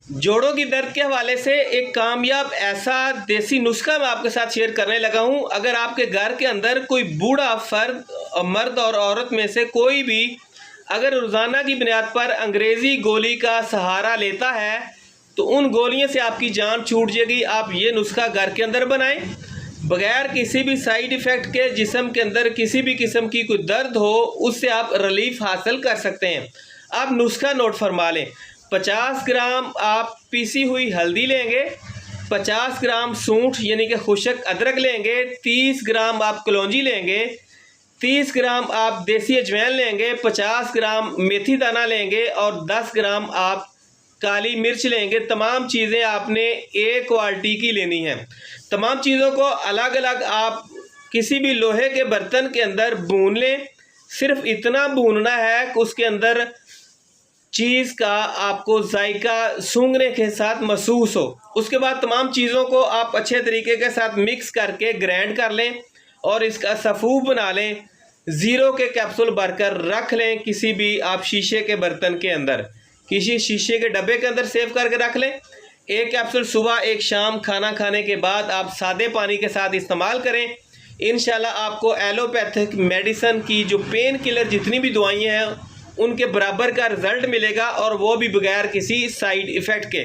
जोड़ों की दर्द के हवाले से एक कामयाब ऐसा देसी नुस्खा मैं आपके साथ शेयर करने लगा हूं। अगर आपके घर के अंदर कोई बूढ़ा फर्द, मर्द और औरत में से कोई भी अगर रोज़ाना की बुनियाद पर अंग्रेज़ी गोली का सहारा लेता है तो उन गोलियों से आपकी जान छूट जाएगी। आप ये नुस्खा घर के अंदर बनाएं बगैर किसी भी साइड इफ़ेक्ट के। जिस्म के अंदर किसी भी किस्म की कोई दर्द हो उससे आप रिलीफ हासिल कर सकते हैं। आप नुस्खा नोट फरमा लें। 50 ग्राम आप पीसी हुई हल्दी लेंगे, 50 ग्राम सूंठ यानी कि खुशक अदरक लेंगे, 30 ग्राम आप कलौंजी लेंगे, 30 ग्राम आप देसी अजवाइन लेंगे, 50 ग्राम मेथी दाना लेंगे और 10 ग्राम आप काली मिर्च लेंगे। तमाम चीज़ें आपने एक क्वालिटी की लेनी है। तमाम चीज़ों को अलग अलग आप किसी भी लोहे के बर्तन के अंदर भून लें। सिर्फ इतना भूनना है कि उसके अंदर चीज़ का आपको जायका सूंघने के साथ महसूस हो। उसके बाद तमाम चीज़ों को आप अच्छे तरीके के साथ मिक्स करके ग्राइंड कर लें और इसका सफ़ूफ बना लें। ज़ीरो के कैप्सूल भरकर रख लें किसी भी आप शीशे के बर्तन के अंदर, किसी शीशे के डब्बे के अंदर सेव करके रख लें। एक कैप्सूल सुबह, एक शाम खाना खाने के बाद आप सादे पानी के साथ इस्तेमाल करें। इंशाल्लाह आपको एलोपैथिक मेडिसिन की जो पेन किलर जितनी भी दवाइयाँ हैं उनके बराबर का रिज़ल्ट मिलेगा और वो भी बगैर किसी साइड इफ़ेक्ट के।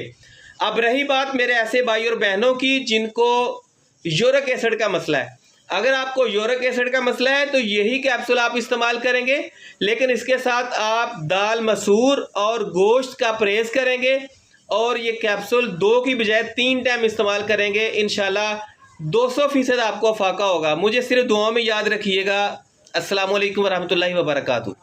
अब रही बात मेरे ऐसे भाई और बहनों की जिनको यूरिक एसिड का मसला है। अगर आपको यूरिक एसिड का मसला है तो यही कैप्सूल आप इस्तेमाल करेंगे, लेकिन इसके साथ आप दाल मसूर और गोश्त का परहेज़ करेंगे और ये कैप्सूल 2 की बजाय 3 टाइम इस्तेमाल करेंगे। इंशाल्लाह 200% आपको फाका होगा। मुझे सिर्फ दुआ में याद रखिएगा। अस्सलामु अलैकुम वरहमतुल्लाहि वबरकातुहू।